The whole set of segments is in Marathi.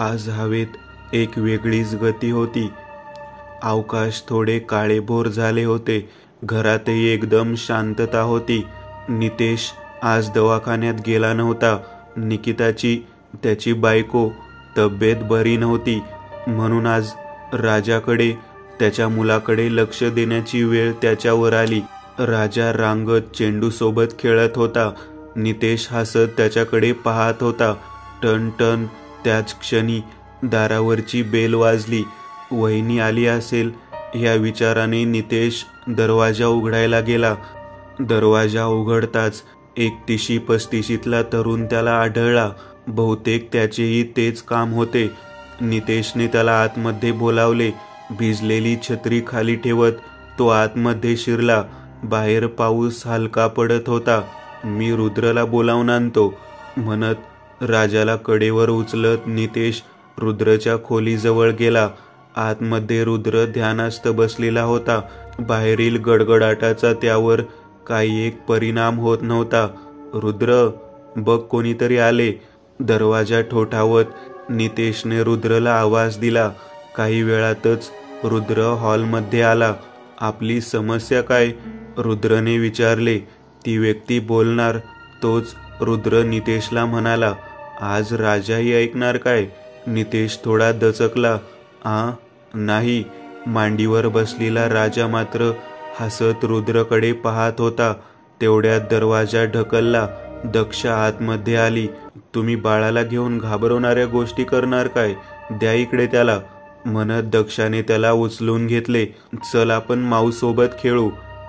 आज हवेत एक वेगळीच गती होती. आकाश थोडे काळेभोर झाले होते. घरातही एकदम शांतता होती. नितेश आज दवाखान्यात गेला नव्हता. निकिताची, त्याची बायको, तब्येत बरी नव्हती म्हणून आज राजाकडे, त्याच्या मुलाकडे लक्ष देण्याची वेळ त्याच्यावर आली. राजा रांगत चेंडू सोबत खेळत होता. नितेश हसत त्याच्याकडे पाहत होता. टन टन. त्याच क्षणी दारावरची बेल वाजली. वहिनी आली असेल या विचाराने नितेश दरवाजा उघडायला गेला. दरवाजा उघडताच एक 30-35तला तरुण त्याला आढळला. बहुतेक त्याचेही तेच काम होते. नितेशने त्याला आतमध्ये बोलावले. भिजलेली छत्री खाली ठेवत तो आतमध्ये शिरला. बाहेर पाऊस हलका पडत होता. मी रुद्रला बोलावून आणतो म्हणत राजाला कडेवर उचलत नितेश रुद्रच्या खोलीजवळ गेला. आतमध्ये रुद्र ध्यानस्थ बसलेला होता. बाहेरील गडगडाटाचा त्यावर काही एक परिणाम होत नव्हता. रुद्र, बघ कोणीतरी आले. दरवाजा ठोठावत नितेशने रुद्रला आवाज दिला. काही वेळातच रुद्र हॉलमध्ये आला. आपली समस्या काय? रुद्रने विचारले. ती व्यक्ती बोलणार तोच रुद्र नितेशला म्हणाला. आज राजाही ऐकणार काय? नितेश थोडा दचकला. नाही. मांडीवर बसलेला राजा मात्र हसत रुद्रकडे पाहत होता. तेवढ्यात दरवाजा ढकलला. दक्षा आतमध्ये आली. तुम्ही बाळाला घेऊन घाबरवणाऱ्या गोष्टी करणार काय? द्या इकडे त्याला म्हणत दक्षाने त्याला उचलून घेतले. चल आपण माऊसोबत खेळू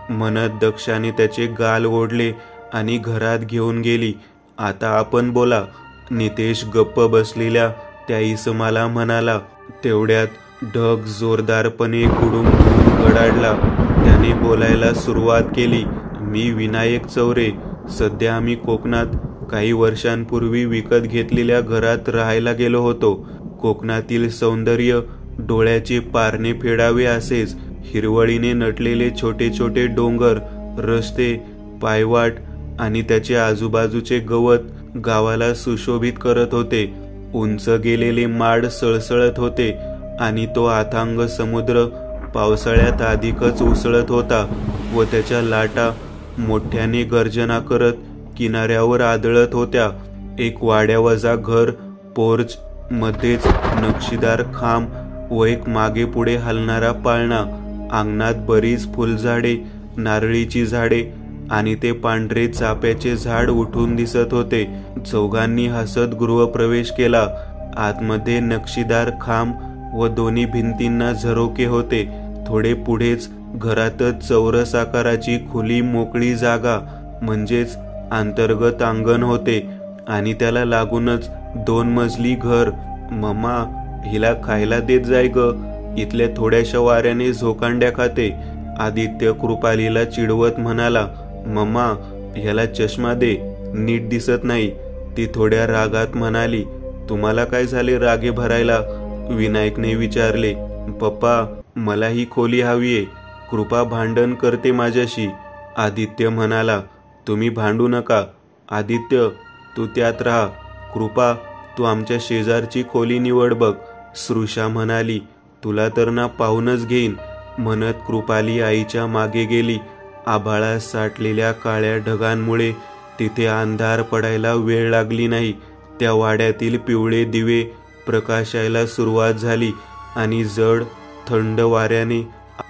म्हणत दक्षाने त्याचे गाल ओढले आणि घरात घेऊन गेली. आता आपण बोला. नितेश गप्प बसलेल्या त्या इसमाला म्हणाला. तेवढ्यात ढग जोरदारपणे गुडूम गडाडला. त्याने बोलायला सुरुवात केली. मी विनायक चौरे. सध्या आम्ही कोकणात काही वर्षांपूर्वी विकत घेतलेल्या घरात राहायला गेलो होतो. कोकणातील सौंदर्य डोळ्याचे पारणे फेडावे असेच. हिरवळीने नटलेले छोटे छोटे डोंगर, रस्ते, पायवाट आणि त्याचे आजूबाजूचे गवत गावाला सुशोभित करत होते. उंच गेलेले माड सळसळत होते आणि तो अथांग समुद्र पावसाळ्यात अधिकच उसळत होता व त्याच्या लाटा मोठ्याने गर्जना करत किनाऱ्यावर आदळत होत्या. एक वाड्यावजा घर, पोर्च, मध्येच नक्षीदार खांब व एक मागे पुढे हलणारा पाळणा. अंगणात बरीच फुलझाडे, नारळीची झाडे आणि ते पांढरे चाफ्याचे झाड उठून दिसत होते. चौघांनी हसत गृहप्रवेश केला. आतमध्ये नक्षीदार खांब व दोन्ही भिंतींना झरोके होते. थोडे पुढेच घरातच चौरस आकाराची खुली मोकळी जागा म्हणजेच अंतर्गत अंगण होते आणि त्याला लागूनच 2 मजली घर. मम्मा, हिला खायला देत जाय ग. इथल्या थोड्याशा वाऱ्याने झोकांड्या खाते. आदित्य कृपालीला चिडवत म्हणाला. मम्मा, ह्याला चष्मा दे, नीट दिसत नाही. ती थोड्या रागात म्हणाली. तुम्हाला काय झाले रागे भरायला? विनायकने विचारले. पप्पा, मला ही खोली हवीये. कृपा भांडण करते माझ्याशी. आदित्य म्हणाला. तुम्ही भांडू नका. आदित्य, तू त्यात राहा. कृपा, तू आमच्या शेजारची खोली निवड बघ. सृषा म्हणाली. तुला तर ना पाहूनच घेईन म्हणत कृपाली आईच्या मागे गेली. आभाळात साठलेल्या काळ्या ढगांमुळे तिथे अंधार पडायला वेळ लागली नाही. त्या वाड्यातील पिवळे दिवे प्रकाशायला सुरुवात झाली आणि जड थंड वाऱ्याने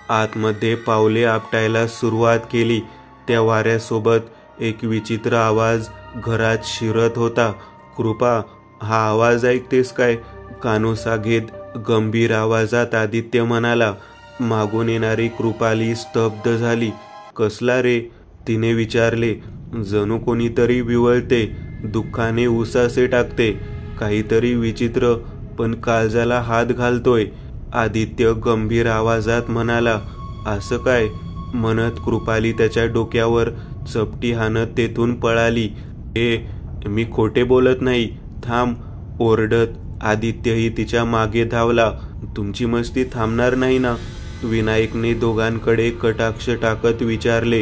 आतमध्ये पावले आपटायला सुरुवात केली. त्या वाऱ्यासोबत एक विचित्र आवाज घरात शिरत होता. कृपा, हा आवाज ऐकतेस काय? कानोसा घेत गंभीर आवाजात आदित्य म्हणाला. मागून येणारी कृपाली स्तब्ध झाली. कसला रे? तिने विचारले. जणू कोणीतरी विवळते, दुःखाने उसासे टाकते, काहीतरी विचित्र पण काळजाला हात घालतोय. आदित्य गंभीर आवाजात म्हणाला. असं काय? म्हणत कृपाली त्याच्या डोक्यावर चपटी हाणत तेथून पळाली. मी खोटे बोलत नाही, थांब. ओरडत आदित्यही तिच्या मागे धावला. तुमची मस्ती थांबणार नाही ना? विनायकने दोघांकडे कटाक्ष टाकत विचारले.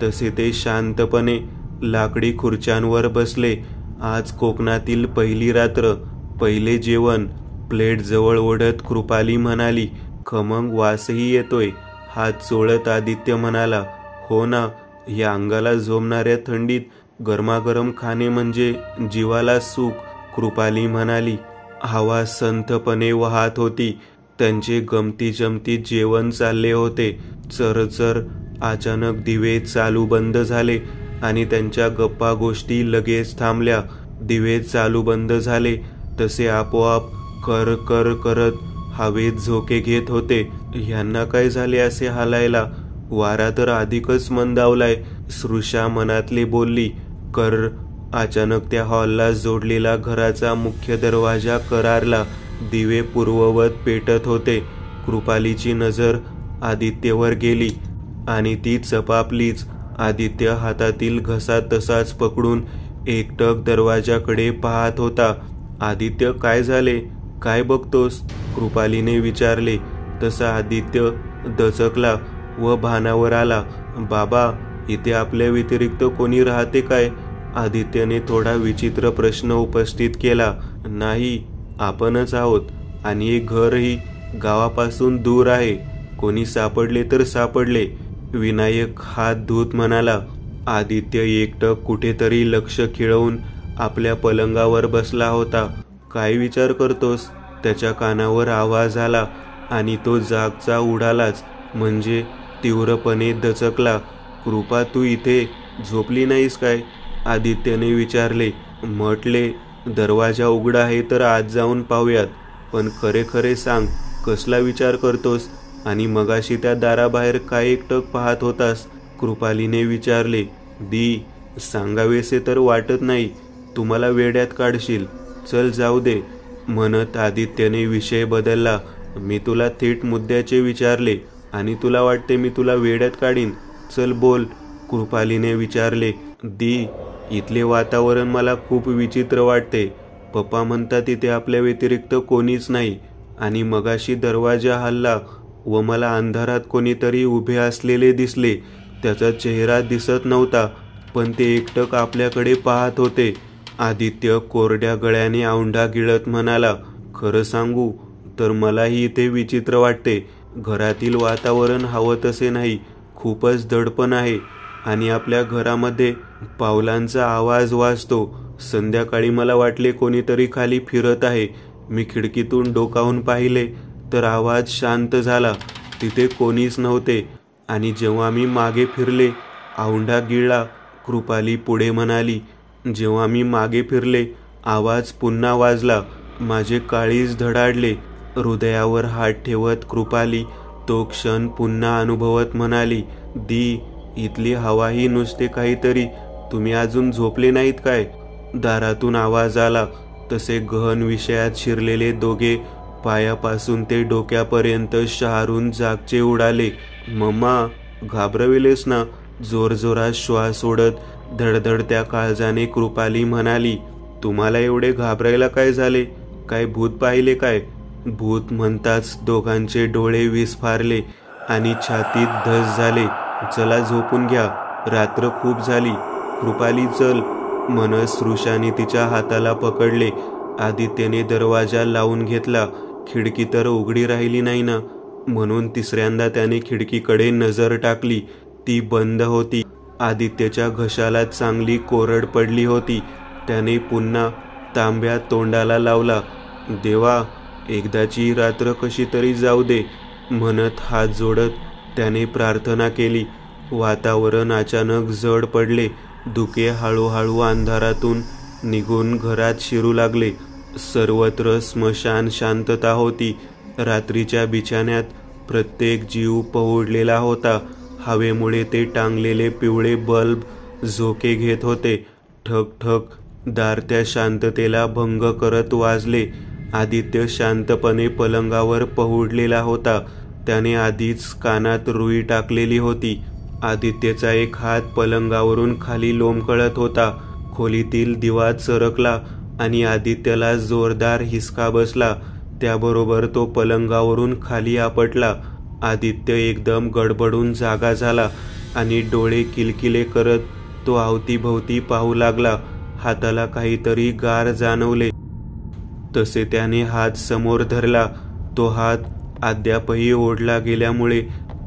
तसे ते शांतपणे लाकडी खुर्च्यांवर बसले. आज कोकणातील पहिली रात्र, पहिले जेवण, प्लेट जवळ ओढत कृपाली म्हणाली, खमंग वासही येतोय. हात चोळत आदित्य म्हणाला, हो ना, या अंगाला झोंबणाऱ्या थंडीत गरमागरम खाणे म्हणजे जीवाला सुख. कृपाली म्हणाली. हवा संथपणे वाहत होती. त्यांचे गमती जमती जेवण चालले होते. चरचर. अचानक दिवे चालू बंद झाले आणि त्यांच्या गप्पा गोष्टी लगेच थांबल्या. दिवे चालू बंद झाले तसे आपोआप कर कर करत हवेत झोके घेत होते. ह्यांना काय झाले असे हालायला? वारा तर अधिकच मंदावलाय, सृषा मनातली बोलली. कर. अचानक त्या हॉलला जोडलेला घराचा मुख्य दरवाजा करारला. दिवे पूर्ववत पेटत होते. कृपालीची नजर आदित्यवर गेली आणि ती चपापलीच. आदित्य हातातील घसा तसाच पकडून एकटक दरवाजाकडे पाहत होता. आदित्य, काय झाले? काय बघतोस? कृपालीने विचारले. तसा आदित्य दचकला व भानावर आला. बाबा, इथे आपल्या व्यतिरिक्त कोणी राहते काय? आदित्यने थोडा विचित्र प्रश्न उपस्थित केला. नाही, आपणच आहोत आणि हे घरही गावापासून दूर आहे. कोणी सापडले तर सापडले, विनायक हात धुत म्हणाला. आदित्य एकटक कुठेतरी लक्ष खिळवून आपल्या पलंगावर बसला होता. काय विचार करतोस? त्याच्या कानावर आवाज आला आणि तो जागचा उडालाच, म्हणजे तीव्रपणे दचकला. कृपा, तू इथे झोपली नाहीस काय? आदित्यने विचारले. म्हटले, दरवाजा उघडा आहे तर आत जाऊन पाहूयात. पण खरे खरे सांग, कसला विचार करतोस आणि मगाशी त्या दाराबाहेर काय एकटक पाहत होतास? कृपालीने विचारले. दी, सांगावेसे तर वाटत नाही. तुम्हाला वेड्यात काढशील. चल जाऊ दे, म्हणत आदित्यने विषय बदलला. मी तुला थेट मुद्द्याचे विचारले आणि तुला वाटते मी तुला वेड्यात काढीन? चल बोल, कृपालीने विचारले. दी, इथले वातावरण मला खूप विचित्र वाटते. पप्पा म्हणतात इथे आपल्या व्यतिरिक्त कोणीच नाही आणि मगाशी दरवाजा हलला व मला अंधारात कोणीतरी उभे असलेले दिसले. त्याचा चेहरा दिसत नव्हता, पण ते एकटक आपल्याकडे पाहत होते. आदित्य कोरड्या गळ्याने औंढा गिळत म्हणाला. खरं सांगू तर मलाही इथे विचित्र वाटते. घरातील वातावरण हवं तसे नाही. खूपच दडपण आहे आणि आपल्या घरामध्ये पावलांचा आवाज वाजतो. संध्याकाळी मला वाटले कोणीतरी खाली फिरत आहे. मी खिडकीतून डोकावून पाहिले तर आवाज शांत झाला. तिथे कोणीच नव्हते आणि जेव्हा मी मागे फिरले, औंढा गिळला. कृपाली पुढे म्हणाली. जेव्हा मी मागे फिरले, आवाज पुन्हा वाजला. माझे काळीज धडाडले. हृदयावर हात ठेवत कृपाली तो क्षण पुन्हा अनुभवत म्हणाली. दी, इथली हवाही नुसते काहीतरी. तुम्ही अजून झोपले नाहीत काय? दारातून आवाज आला तसे गहन विषयात शिरलेले दोघे पायापासून ते डोक्यापर्यंत शहारून जागचे उडाले. मम्मा, घाबरविलेस ना? जोरजोरात श्वास सोडत धडधडत्या काळजाने कृपाली म्हणाली. तुम्हाला एवढे घाबरायला काय झाले? काय भूत पाहिले काय? भूत म्हणताच दोघांचे डोळे विस्फारले आणि छातीत धस झाले. चला झोपून घ्या, रात्र खूप झाली. कृपाली चल, म्हणत सृषाने तिच्या हाताला पकडले. आदित्यने दरवाजा लावून घेतला. खिडकी तर उघडी राहिली नाही ना, म्हणून तिसऱ्यांदा त्याने खिडकीकडे नजर टाकली. ती बंद होती. आदित्यच्या घशाला चांगली कोरड पडली होती. त्याने पुन्हा तांब्या तोंडाला लावला. देवा, एकदाची रात्र कशी तरी जाऊ दे, म्हणत हात जोडत त्याने प्रार्थना केली. वातावरण अचानक जड पडले. धुके हळूहळू अंधारातून निघून घरात शिरू लागले. सर्वत्र स्मशान शांतता होती. रात्रीच्या बिछाण्यात प्रत्येक जीव पहुडलेला होता. हवेमुळे ते टांगलेले पिवळे बल्ब झोके घेत होते. ठक ठक दार त्या शांततेला भंग करत वाजले. आदित्य शांतपणे पलंगावर पहुडलेला होता. त्याने आधीच कानात रुई टाकलेली होती. आदित्यचा एक हात पलंगावरून खाली लोंबकळत होता. खोलीतील दिवा चरकला आणि आदित्यला जोरदार हिसका बसला. त्याबरोबर तो पलंगावरून खाली आपटला. आदित्य एकदम गडबडून जागा झाला आणि डोळे किलकिले करत तो अवतीभोवती पाहू लागला. हाताला काहीतरी गार जाणवले. तसे त्याने हात समोर धरला. तो हात अद्यापही ओढला गेल्यामुळे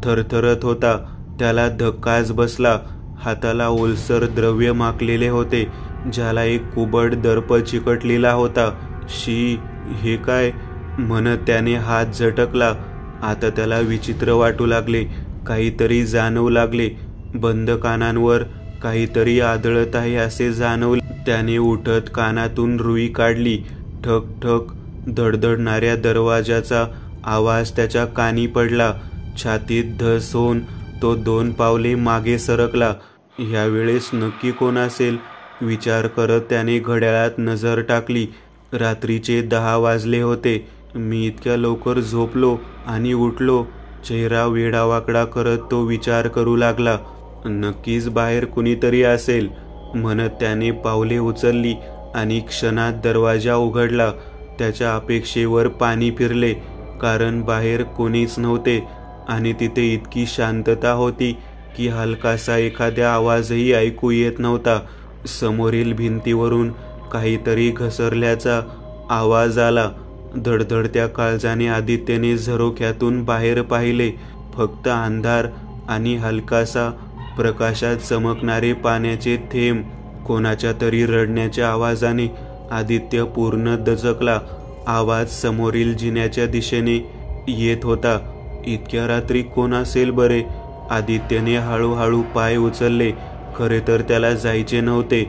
थरथरत होता. त्याला धक्काच बसला. हाताला ओलसर द्रव्य माखलेले होते, ज्याला एक कुबड दर्प चिकटलेला होता. शी, हे काय म्हणत त्याने हात झटकला. आता त्याला विचित्र वाटू लागले. काहीतरी जाणवू लागले. बंद कानांवर काहीतरी आदळत आहे असे जाणवले. त्याने उठत कानातून रुई काढली. ठक ठक धडधडणाऱ्या दरवाजाचा आवाज त्याच्या कानी पडला. छातीत धस होऊन तो 2 पावले मागे सरकला. ह्यावेळेस नक्की कोण असेल विचार करत त्याने घड्याळात नजर टाकली. रात्रीचे 10 वाजले होते. मी इतक्या लवकर झोपलो आणि उठलो. चेहरा वेडावाकडा करत तो विचार करू लागला. नक्कीच बाहेर कुणीतरी असेल म्हणत त्याने पावले उचलली आणि क्षणात दरवाजा उघडला. त्याच्या अपेक्षेवर पाणी फिरले, कारण बाहेर कोणीच नव्हते आणि तिथे इतकी शांतता होती की हलकासा एखादा आवाजही ऐकू येत नव्हता. समोरील भिंतीवरून काहीतरी घसरल्याचा आवाज आला. धडधडत्या काळजाने आदित्यने झरोख्यातून बाहेर पाहिले. फक्त अंधार आणि हलकासा प्रकाशात चमकणारे पाण्याचे थेंब. कोणाच्या तरी रडण्याच्या आवाजाने आदित्य पूर्ण दचकला. आवाज समोरील जिन्याच्या दिशेने येत होता. इतक्या रात्री कोण असेल बरे? आदित्यने हळूहळू पाय उचलले. खरे तर त्याला जायचे नव्हते,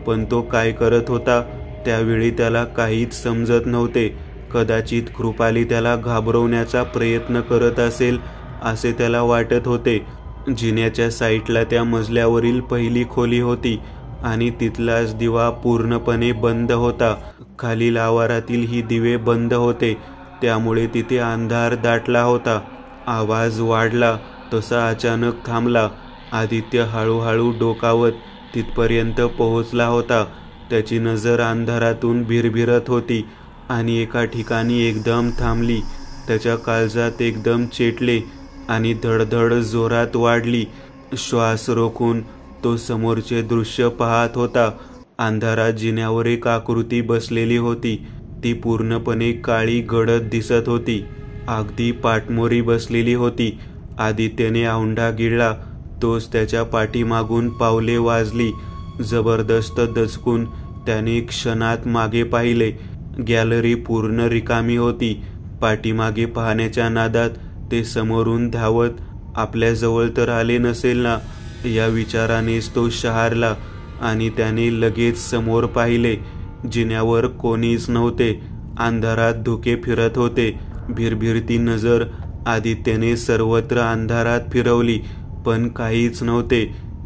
पण तो काय करत होता त्यावेळी त्याला काहीच समजत नव्हते. कदाचित कृपाली त्याला घाबरवण्याचा प्रयत्न करत असेल असे त्याला वाटत होते. जिन्याच्या साईडला त्या मजल्यावरील पहिली खोली होती आणि तिथलाच दिवा पूर्णपणे बंद होता. खालील आवारातील ही दिवे बंद होते, त्यामुळे तिथे अंधार दाटला होता. आवाज वाढला तसा अचानक थांबला. आदित्य हळूहळू डोकावत तिथपर्यंत पोहोचला होता. त्याची नजर अंधारातून भिरभिरत होती आणि एका ठिकाणी एकदम थांबली. त्याच्या काळजात एकदम चेटले आणि धडधड जोरात वाढली. श्वास रोखून तो समोरचे दृश्य पाहत होता. अंधारात जिन्यावर एक आकृती बसलेली होती. ती पूर्णपणे काळी गडद दिसत होती. अगदी पाठमोरी बसलेली होती. आदित्यने औंढा गिळला. तोच त्याच्या पाठीमागून पावले वाजली. जबरदस्त दचकून त्याने क्षणात मागे पाहिले. गॅलरी पूर्ण रिकामी होती. पाठीमागे पाहण्याच्या नादात ते समोरून धावत आपल्याजवळ तर आले नसेल ना, या विचारानेच तो शहारला आणि त्याने लगेच समोर पाहिले. जिन्यावर कोणीच नव्हते. अंधारात धुके फिरत होते. भिरभिरती नजर आदित्यने सर्वत्र अंधारात फिरवली, पण काहीच नव्हते.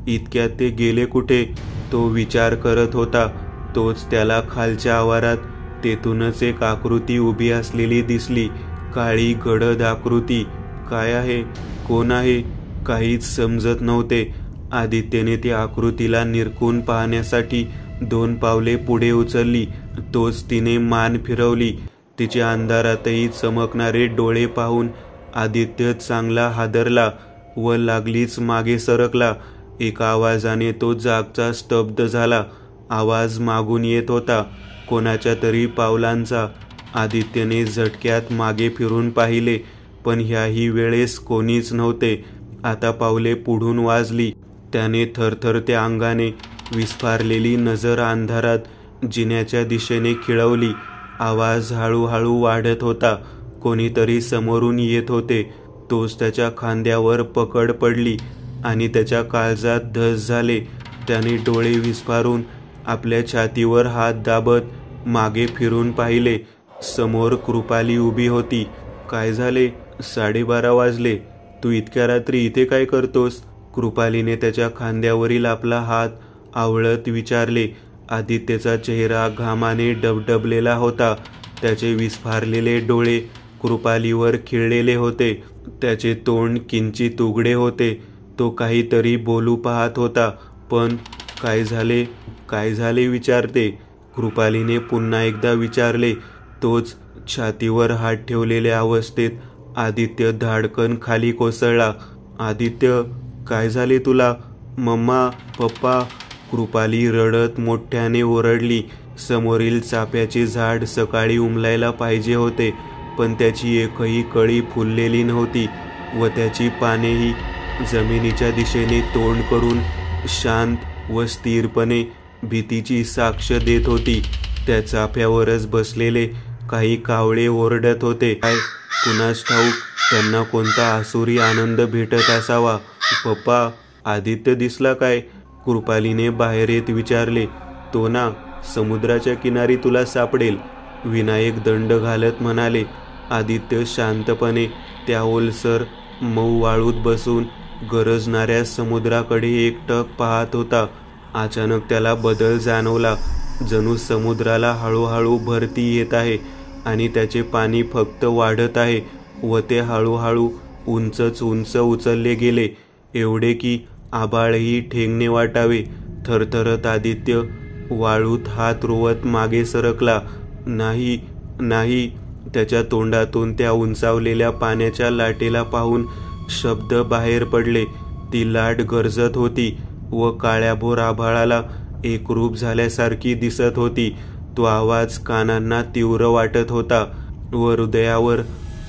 इतक्यात ते गेले कुठे तो विचार करत होता. तोच त्याला खालच्या आवारात तेथूनच एक आकृती उभी असलेली दिसली. काळी गडद आकृती. काय आहे? कोण आहे? काहीच समजत नव्हते. आदित्यने त्या आकृतीला निरखून पाहण्यासाठी 2 पावले पुढे उचलली. तोच तिने मान फिरवली. तिच्या अंधारातही चमकणारे डोळे पाहून आदित्य चांगला हादरला व लागलीच मागे सरकला. एका आवाजाने तो जागचा स्तब्ध झाला. आवाज मागून येत होता, कोणाच्या तरी पावलांचा. आदित्यने झटक्यात मागे फिरून पाहिले, पण ह्याही वेळेस कोणीच नव्हते. आता पावले पुढून वाजली. त्याने थरथरत्या अंगाने विस्फारलेली नजर अंधारात जिन्याच्या दिशेने खिळवली. आवाज हळूहळू वाढत होता. कोणीतरी समोरून येत होते. तोच त्याच्या खांद्यावर पकड पडली आणि त्याच्या काळजात धस झाले. त्याने डोळे विस्फारून आपल्या छातीवर हात दाबत मागे फिरून पाहिले. समोर कृपाली उभी होती. काय झाले? 12:30 वाजले. तू इतक्या रात्री इथे काय करतोस? कृपालीने त्याच्या खांद्यावरील आपला हात आवळत विचारले. आदित्यचा चेहरा घामाने डबडबलेला होता. त्याचे विस्फारलेले डोळे कृपालीवर खिळलेले होते. त्याचे तोंड किंचित उघडे होते. तो काहीतरी बोलू पाहत होता, पण काय झाले? काय झाले विचारते? कृपालीने पुन्हा एकदा विचारले. तोच छातीवर हात ठेवलेल्या अवस्थेत आदित्य धाडकन खाली कोसळला. आदित्य, काय झाले तुला? मम्मा, पप्पा? कृपाली रडत मोठ्याने ओरडली. समोरील चाफ्याचे झाड सकाळी उमलायला पाहिजे होते, पण त्याची एकही कळी फुललेली नव्हती व त्याची पानेही जमिनीच्या दिशेने तोंड करून शांत व स्थिरपणे भीतीची साक्ष देत होती. त्या चाफ्यावरच बसलेले काही कावळे ओरडत होते. काय कुणास ठाऊक त्यांना कोणता आसुरी आनंद भेटत असावा. पप्पा, आदित्य दिसला काय? कृपालीने बाहेर येत विचारले. तो ना, समुद्राच्या किनारी तुला सापडेल, विनायक दंड घालत म्हणाले. आदित्य शांतपणे त्या ओलसर मऊ वाळूत बसून गरजणाऱ्या समुद्राकडे एकटक पाहत होता. अचानक त्याला बदल जाणवला. जणू समुद्राला हळूहळू भरती येत आहे आणि त्याचे पाणी फक्त वाढत आहे व ते हळूहळू उंचच उंच उचलले गेले, एवढे की आभाळही ठेंगणे वाटावे. थरथरत आदित्य वाळूत हात रोवत मागे सरकला. नाही नाही, त्याच्या तोंडातून त्या उंचावलेल्या पाण्याच्या लाटेला पाहून शब्द बाहेर पडले. ती लाट गरजत होती व काळ्याभोर आभाळाला एकरूप झाल्यासारखी दिसत होती. तो आवाज कानांना तीव्र वाटत होता व हृदयावर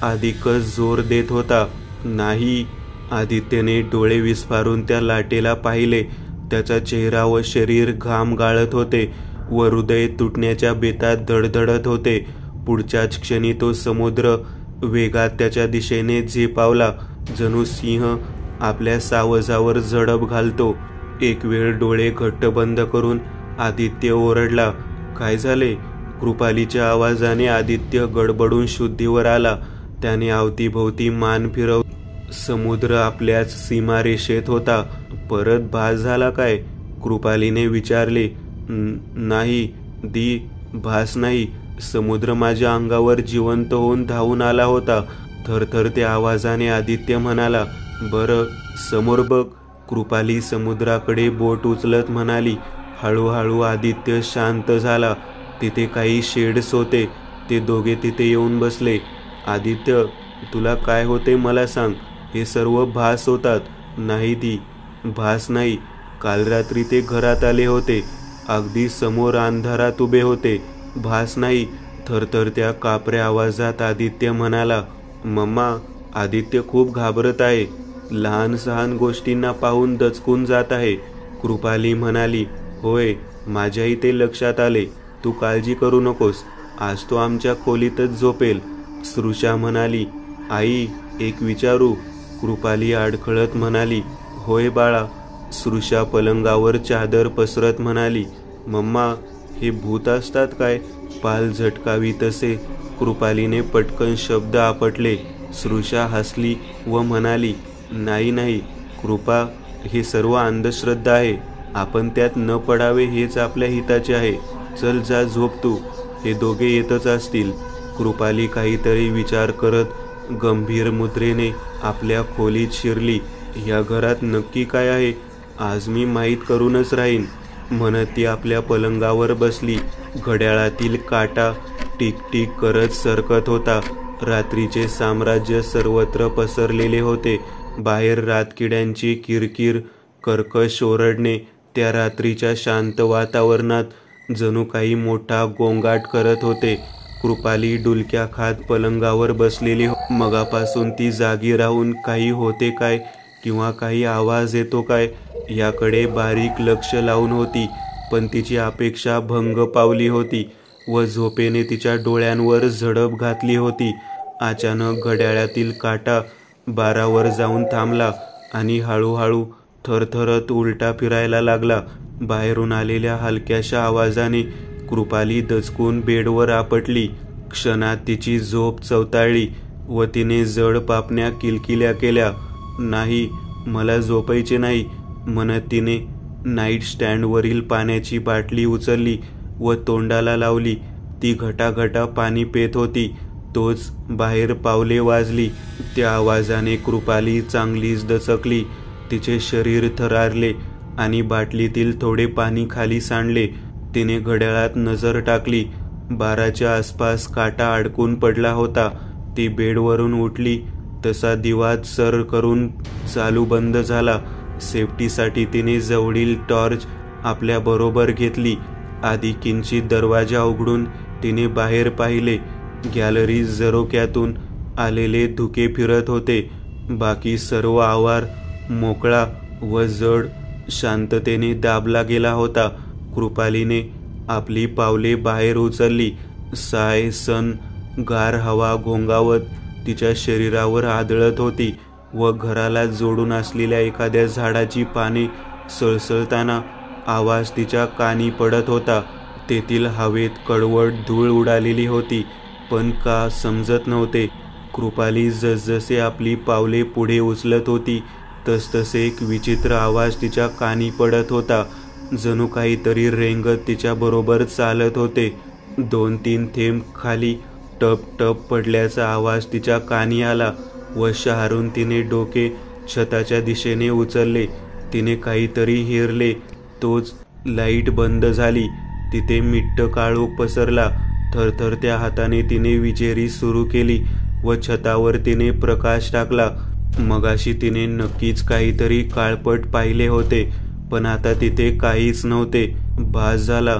अधिकच जोर देत होता. नाही. आदित्यने डोळे विस्फारून त्या लाटेला पाहिले. त्याचा चेहरा व शरीर घाम गाळत होते व हृदय तुटण्याच्या बेतात धडधडत होते. पुढच्याच क्षणी तो समुद्र वेगात त्याच्या दिशेने झेपावला, जणू सिंह आपल्या सावजावर झडप घालतो. एक वेळ डोळे घट्ट बंद करून आदित्य ओरडला. काय झाले? कृपालीच्या आवाजाने आदित्य गडबडून शुद्धीवर आला. त्याने अवतीभोवती मान फिरव. समुद्र आपल्याच सीमारेषेत होता. परत भास झाला काय? कृपालीने विचारले. नाही दी, भास नाही. समुद्र माझ्या अंगावर जिवंत होऊन धावून आला होता. थरथरत्या आवाजाने आदित्य म्हणाला. बरं, समोर बघ. कृपाली समुद्राकडे बोट उचलत म्हणाली. हळूहळू आदित्य शांत झाला. तिथे काही शेड्स होते. ते दोघे तिथे येऊन बसले. आदित्य, तुला काय होते मला सांग. हे सर्व भास होतात. नाही दी, भास नाही. काल रात्री ते घरात आले होते, अगदी समोर अंधारात उभे होते. भास नाही. थरथरत्या कापऱ्या आवाजात आदित्य म्हणाला. मम्मा, आदित्य खूप घाबरत आहे. लहान सहान गोष्टींना पाहून दचकून जात आहे. कृपाली म्हणाली. होय, माझ्याही ते लक्षात आले. तू काळजी करू नकोस. आज तो आमच्या खोलीतच झोपेल. सृषा म्हणाली. आई, एक विचारू? कृपाली अडखळत म्हणाली. होय बाळा. सृषा पलंगावर चादर पसरत म्हणाली. मम्मा, हे भूत असतात काय? पाल झटकावी तसे कृपालीने पटकन शब्द आपटले. सृषा हसली व म्हणाली. नाही नाही कृपा, हे सर्व अंधश्रद्धा आहे. आपण त्यात न पडावे हेच आपल्या हिताचे आहे. चल जा, झोप तू. हे दोघे येतच असतील. कृपाली काहीतरी विचार करत गंभीर मुद्रेने आपल्या खोलीत शिरली. या घरात नक्की काय आहे? आज मी माहीत करूनच राहीन, म्हणत ती आपल्या पलंगावर बसली. घड्याळातील काटा टिक टिक करत सरकत होता. रात्रीचे साम्राज्य सर्वत्र पसरलेले होते. बाहेर रातकिड्यांची किरकिर, कर्कश ओरडणे त्या रात्रीच्या शांत वातावरणात जणू काही मोठा गोंगाट करत होते. कृपाली डुलक्या खात पलंगावर बसलेली. मगापासून ती जागी राहून काही होते काय किंवा काही आवाज येतो काय याकडे बारीक लक्ष लावून होती, पण तिची अपेक्षा भंग पावली होती व झोपेने तिच्या डोळ्यांवर झडप घातली होती. अचानक घड्याळातील काटा 12वर जाऊन थांबला आणि हळूहळू थरथरत उलटा फिरायला लागला. बाहेरून आलेल्या हलक्याशा आवाजाने कृपाली दचकून बेडवर आपटली. क्षणात तिची झोप चवताळली व तिने जड पापण्या किलकिल्या केल्या. नाही, मला झोपायचे नाही, म्हणत तिने नाईट स्टँडवरील पाण्याची बाटली उचलली व तोंडाला लावली. ती घटाघटा पाणी पेत होती. तोच बाहेर पावले वाजली. त्या आवाजाने कृपाली चांगलीच दचकली. तिचे शरीर थरारले आणि बाटलीतील थोडे पाणी खाली सांडले. तिने घड्याळात नजर टाकली. 12च्या आसपास काटा अडकून पडला होता. ती बेडवरून उठली तसा दिवा सर करून चालू बंद झाला. सेफ्टीसाठी तिने जवळील टॉर्च आपल्या बरोबर घेतली. आधी किंचित दरवाजा उघडून तिने बाहेर पाहिले. गॅलरी झरोक्यातून आलेले धुके फिरत होते. बाकी सर्व आवार मोकळा व जड शांततेने दाबला गेला होता. कृपालीने आपली पावले बाहेर उचलली. साय सन गार हवा घोंगावत तिच्या शरीरावर आदळत होती व घराला जोडून असलेल्या एखाद्या झाडाची पाने सळसळताना आवाज तिच्या कानी पडत होता. तेथील हवेत कडवट धूळ उडालेली होती, पण का समजत नव्हते. कृपाली जसजसे आपली पावले पुढे उचलत होती तसतसे एक विचित्र आवाज तिच्या कानी पडत होता. जणू काहीतरी रेंगत तिच्या बरोबर चालत होते. 2-3 थेंब खाली टप टप पडल्याचा आवाज तिच्या कानी आला व शहारून तिने डोके छताच्या दिशेने उचलले. तिने काहीतरी हेरले. तोच लाईट बंद झाली. तिथे मिट्ट काळोख पसरला. थरथरत्या हाताने तिने विजेरी सुरू केली व छतावर तिने प्रकाश टाकला. मगाशी तिने नक्कीच काहीतरी काळपट पाहिले होते, पण आता तिथे काहीच नव्हते. भास झाला,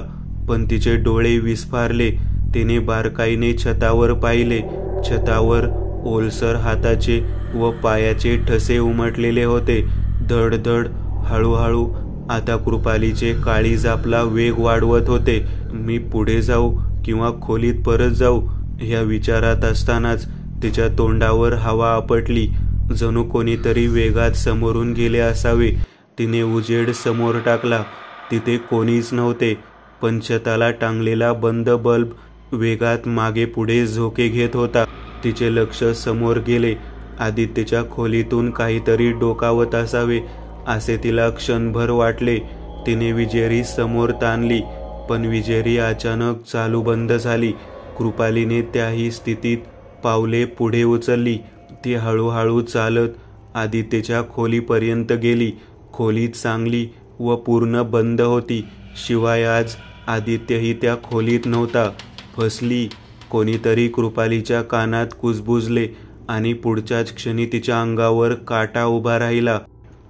पण तिचे डोळे विस्फारले. तिने बारकाईने छतावर पाहिले. छतावर ओलसर हाताचे व पायाचे ठसे उमटलेले होते. धडधड. हळूहळू. आता कृपालीचे काळीज आपला वेग वाढवत होते. मी पुढे जाऊ किंवा खोलीत परत जाऊ ह्या विचारात असतानाच तिच्या तोंडावर हवा आपटली. जणू कोणीतरी वेगात समोरून गेले असावे. तिने उजेड समोर टाकला. तिथे कोणीच नव्हते, पण छताला टांगलेला बंद बल्ब वेगात मागे पुढे झोके घेत होता. तिचे लक्ष समोर गेले. आदित्यच्या खोलीतून काहीतरी डोकावत असावे असे तिला क्षणभर वाटले. तिने विजेरी समोर ताणली, पण विजेरी अचानक चालू बंद झाली. कृपालीने त्याही स्थितीत पावले पुढे उचलली. ती हळूहळू चालत आदित्यच्या खोलीपर्यंत गेली. खोली चांगली व पूर्ण बंद होती. शिवाय आज आदित्यही त्या खोलीत नव्हता. फसली. कोणीतरी कृपालीच्या कानात कुजबुजले आणि पुढच्याच क्षणी तिच्या अंगावर काटा उभा राहिला.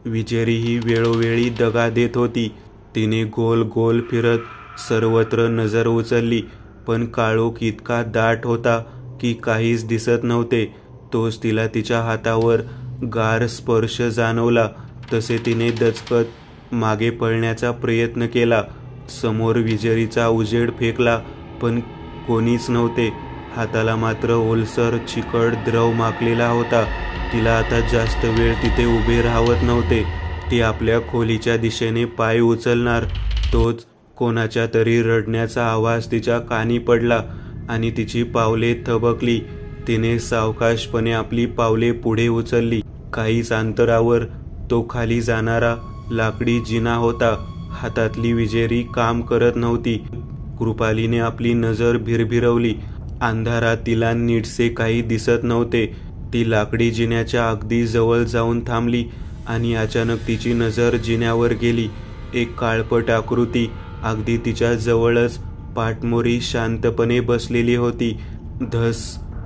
विजेरी ही वेळोवेळी दगा देत होती. तिने गोल गोल फिरत सर्वत्र नजर उचलली, पण काळोख इतका दाट होता की काहीच दिसत नव्हते. तोच तिला तिच्या हातावर गार स्पर्श जाणवला. तसे तिने दचकत मागे पळण्याचा प्रयत्न केला. समोर विजेरीचा उजेड फेकला, पण कोणीच नव्हते. हाताला मात्र ओलसर चिकट द्रव माकलेला होता. तिला आता जास्त वेळ तिथे उभे राहवत नव्हते. ती आपल्या खोलीच्या दिशेने पाय उचलणार. तोच कोणाच्या तरी रडण्याचा आवाज तिच्या कानी पडला आणि तिची पावले थबकली. तिने सावकाशपणे आपली पावले पुढे उचलली. काहीच अंतरावर तो खाली जाणारा लाकडी जिना होता. हातातली विजेरी काम करत नव्हती. कृपालीने आपली नजर भिरभिरवली. अंधारात तिला नीटसे काही दिसत नव्हते. ती लाकडी जिन्याच्या अगदी जवळ जाऊन थांबली आणि अचानक तिची नजर जिन्यावर गेली. एक काळपट आकृती अगदी तिच्या जवळच पाठमोरी शांतपणे बसलेली होती. धस.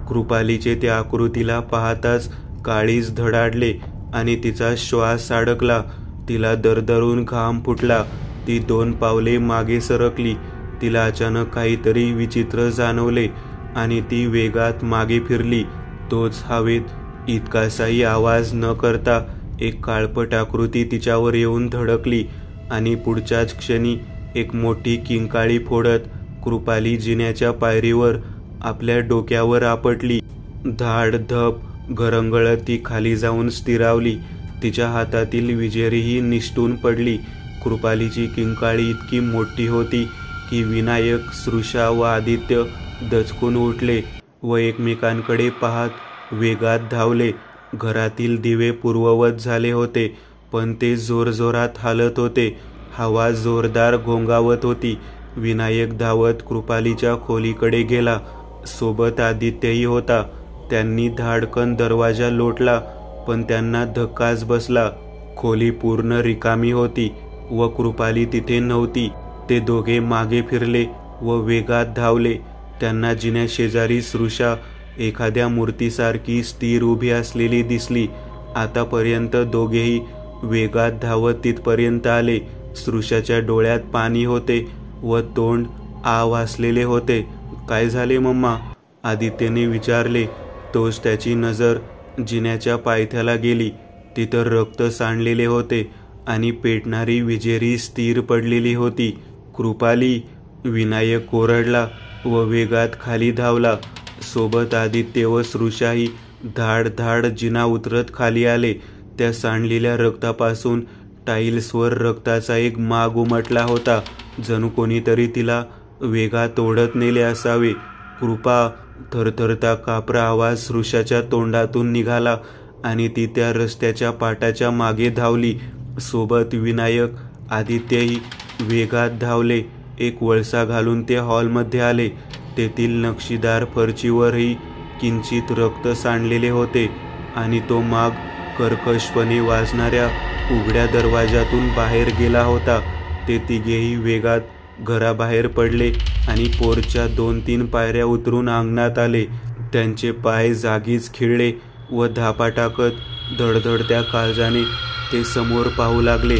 कृपालीचे त्या आकृतीला पाहताच काळीज धडाडले आणि तिचा श्वास अडकला. तिला दरदरून घाम फुटला. ती 2 पावले मागे सरकली. तिला अचानक काहीतरी विचित्र जाणवले आणि ती वेगात मागे फिरली. तोच हवेत इतकासाही आवाज न करता एक काळपट आकृती तिच्यावर येऊन धडकली आणि पुढच्याच क्षणी एक मोठी किंकाळी फोडत कृपाली जिन्याच्या पायरीवर आपल्या डोक्यावर आपटली. धाड धप घरंगळत ती खाली जाऊन स्थिरावली. तिच्या हातातील विजेरीही निसटून पडली. कृपालीची किंकाळी इतकी मोठी होती की विनायक, सृषा व आदित्य दचकून उठले व एकमेकांकडे पाहत वेगात धावले. घरातील दिवे पूर्ववत झाले होते, पण ते जोरजोरात हालत होते. हवा जोरदार घोंगावत होती. विनायक धावत कृपालीच्या खोलीकडे गेला. सोबत आदित्यही होता. त्यांनी धाडकन दरवाजा लोटला, पण त्यांना धक्काच बसला. खोली पूर्ण रिकामी होती व कृपाली तिथे नव्हती. ते दोघे मागे फिरले व वेगात धावले. त्यांना जिन्याशेजारी सृषा एखाद्या मूर्तीसारखी स्थिर उभी असलेली दिसली. आतापर्यंत दोघेही वेगात धावत तिथपर्यंत आले. सृषाच्या डोळ्यात पाणी होते व तोंड आ वासलेले होते. काय झाले मम्मा? आदित्यने विचारले. तोच त्याची नजर जिन्याच्या पायथ्याला गेली. तिथं रक्त सांडलेले होते आणि पेटणारी विजेरी स्थिर पडलेली होती. कृपाली, विनायक ओरडला व वेगात खाली धावला. सोबत आदित्य व सृषाही धाड धाड जिना उतरत खाली आले. त्या सांडलेल्या रक्तापासून टाईल्सवर रक्ताचा एक माग उमटला होता. जणू कोणीतरी तिला वेगात ओढत नेले असावे. कृपा, थरथरता कापरा आवाज सृषाच्या तोंडातून निघाला आणि ती त्या रस्त्याच्या पाटाच्या मागे धावली. सोबत विनायक, आदित्यही वेगात धावले. एक वळसा घालून ते हॉलमध्ये आले. तेथील नक्षीदार फरशीवरही किंचित रक्त सांडलेले होते आणि तो माग कर्कशपणे वाजणाऱ्या उघड्या दरवाजातून बाहेर गेला होता. ते तिघेही वेगात घराबाहेर पडले आणि पोरच्या 2-3 पायऱ्या उतरून अंगणात आले. त्यांचे पाय जागीच खिळले व धापा टाकत धडधडत्या काळजाने ते समोर पाहू लागले.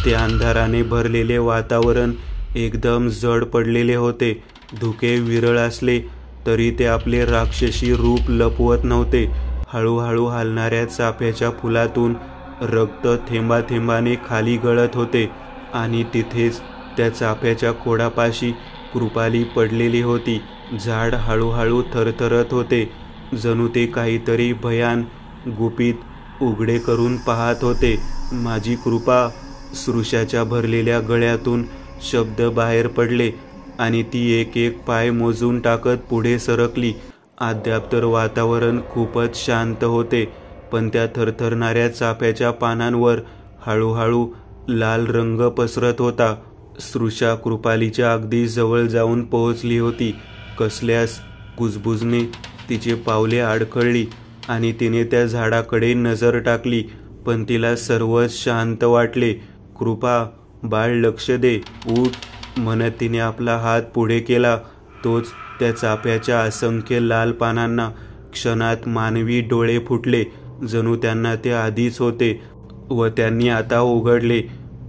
ते अंधाराने भरलेले वातावरण एकदम जड पडलेले होते. धुके विरळ असले तरी ते आपले राक्षसी रूप लपवत नव्हते. हळूहळू हलणाऱ्या चाफ्याच्या फुलातून रक्त थेंबाथेंबाने खाली गळत होते आणि तिथेच त्या चाफ्याच्या खोडापाशी कृपाली पडलेली होती. झाड हळूहळू थरथरत होते. जणू ते काहीतरी भयान गुपित उघडे करून पाहत होते. माझी कृपा. सृषाच्या भरलेल्या गळ्यातून शब्द बाहेर पडले आणि ती एक एक पाय मोजून टाकत पुढे सरकली. अद्याप तर वातावरण खूपच शांत होते, पण त्या थरथरणाऱ्या चाफ्याच्या पानांवर हळूहळू लाल रंग पसरत होता. सृषा कृपालीच्या अगदी जवळ जाऊन पोहोचली होती. कसल्यास कुजबुजने तिचे पावले अडखळली आणि तिने त्या झाडाकडे नजर टाकली, पण तिला सर्वच शांत वाटले. कृपा, बाळ लक्ष दे, उठ म्हणत तिने आपला हात पुढे केला. तोच त्या चाफ्याच्या असंख्य लाल पानांना क्षणात मानवी डोळे फुटले. जणू त्यांना ते आधीच होते व त्यांनी आता उघडले.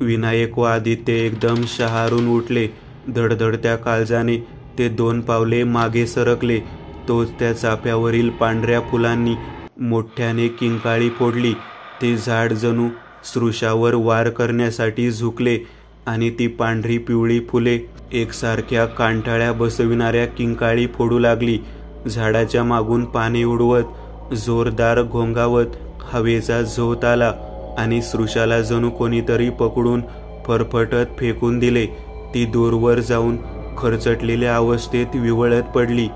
विनायक व आदित्य एकदम शहारून उठले. धडधडत्या काळजाने ते 2 पावले मागे सरकले. तोच त्या चाफ्यावरील पांढऱ्या फुलांनी मोठ्याने किंकाळी फोडली. ते झाड जणू सृषावर वार करण्यासाठी झुकले आणि ती पांढरी पिवळी फुले एकसारख्या कांठाळ्या बसविणाऱ्या किंकाळी फोडू लागली. झाडाच्या मागून पाने उडवत जोरदार घोंगावत हवेचा झोत आला आणि सृषाला जणू कोणीतरी पकडून फरफटत फेकून दिले. ती दूरवर जाऊन खरचटलेल्या अवस्थेत विवळत पडली.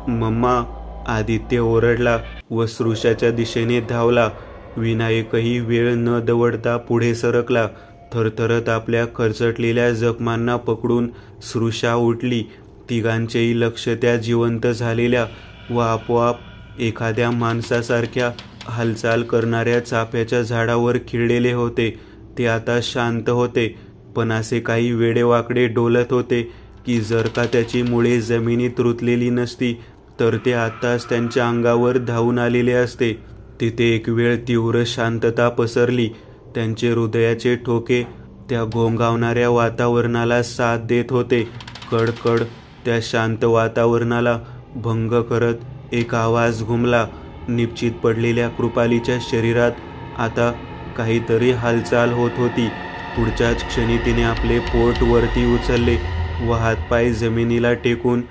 मम्मा, आदित्य ओरडला व सृषाच्या दिशेने धावला. विनायकही वेळ न दवडता पुढे सरकला. थरथरत आपल्या खरचटलेल्या जखमांना पकडून सृषा उठली. तिघांचेही लक्ष त्या जिवंत झालेल्या व आपोआप एखाद्या माणसासारख्या हालचाल करणाऱ्या चाफ्याच्या झाडावर खिळलेले होते. ते आता शांत होते, पण असे काही वेडेवाकडे डोलत होते की जर का त्याची मुळे जमिनीत रुतलेली नसती तर ते आताच त्यांच्या अंगावर धावून आलेले असते. तिथे एक वेळ तीव्र शांतता पसरली. त्यांचे हृदयाचे ठोके त्या घोंघावणाऱ्या वातावरणाला साथ देत होते. कडकड त्या शांत वातावरणाला भंग करत एक आवाज घुमला. निश्चित पडलेल्या कृपालीच्या शरीरात आता काहीतरी हालचाल होत होती. पुढच्याच क्षणी तिने आपले पोट वरती उचलले व हातपाय जमिनीला टेकून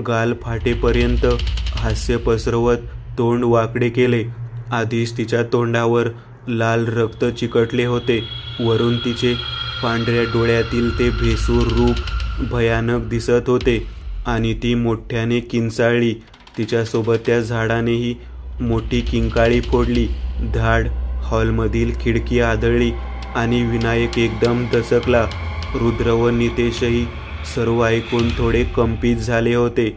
गाल फाटेपर्यंत हास्य पसरवत तोंड वाकडे केले. आधीच तिच्या तोंडावर लाल रक्त चिकटले होते. वरून तिचे पांढऱ्या डोळ्यातील ते भेसूर रूप भयानक दिसत होते आणि ती मोठ्याने किंचाळली. तिच्यासोबत त्या झाडानेही मोठी किंकाळी फोडली. धाड हॉलमधील खिडकी आदळली आणि विनायक एकदम दचकला. रुद्र व नितेशही सर्व ऐकून थोडे कंपित झाले होते.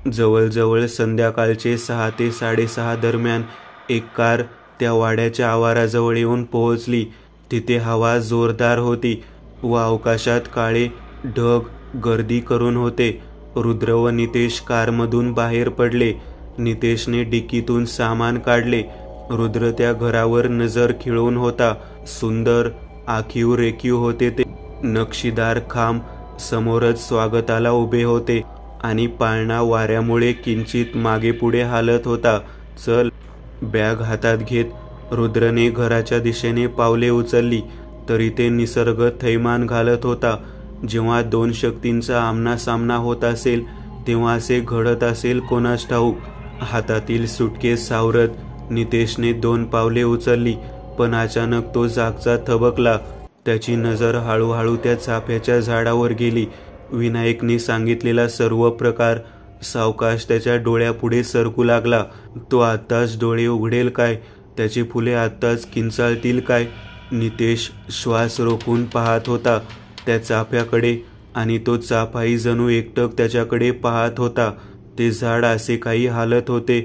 जवळजवळ संध्याकाळचे 6 ते 6:30 दरम्यान एक कार त्या वाड्याच्या आवाराजवळ येऊन पोहोचली. तिथे हवा जोरदार होती व अवकाशात काळे ढग गर्दी करून होते. रुद्र व नितेश कारमधून बाहेर पडले. नितेशने डिकीतून सामान काढले. रुद्र त्या घरावर नजर खिळून होता. सुंदर आखीव रेखीव होते ते. नक्षीदार खांब समोरच स्वागताला उभे होते आणि पाळणा वाऱ्यामुळे किंचित मागे पुढे हालत होता. चल, बॅग हातात घेत रुद्रने घराच्या दिशेने पावले उचलली तरी ते निसर्ग थैमान घालत होता. जेव्हा दोन शक्तींचा आमनासामना होत असेल तेव्हा असे घडत असेल कोणास ठाऊक. हातातील सुटकेस सावरत नितेशने 2 पावले उचलली, पण अचानक तो जागचा थबकला. त्याची नजर हळूहळू त्या चाफ्याच्या झाडावर गेली. विनायकने सांगितलेला सर्व प्रकार सावकाश त्याच्या डोळ्यापुढे सरकू लागला. तो आत्ताच डोळे उघडेल काय? त्याची फुले आत्ताच किंचाळतील काय? नितेश श्वास रोखून पाहत होता त्या चाफ्याकडे आणि तो चाफाही जणू एकटक त्याच्याकडे पाहत होता. ते झाड असे काही हालत होते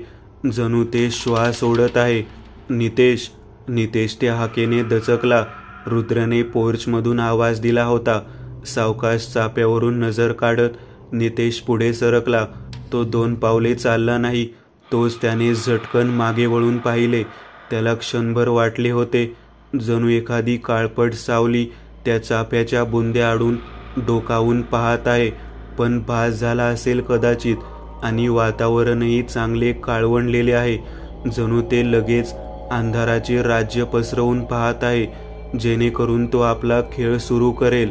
जणू ते श्वास ओढत आहे. नितेश! नितेश त्या हाकेने दचकला. रुद्रने पोर्चमधून आवाज दिला होता. सावकाश चाफ्यावरून नजर काढत नितेश पुढे सरकला. तो 2 पावले चालला नाही. तोच त्याने झटकन मागे वळून पाहिले. त्याला क्षणभर वाटले होते जणू एखादी काळपट सावली त्या चाफ्याच्या बुंद्या आडून डोकावून पाहत आहे. पण भास झाला असेल कदाचित. आणि वातावरणही चांगले काळवंडलेले आहे. जणू ते लगेच अंधाराचे राज्य पसरवून पाहत आहे जेणेकरून तो आपला खेळ सुरू करेल.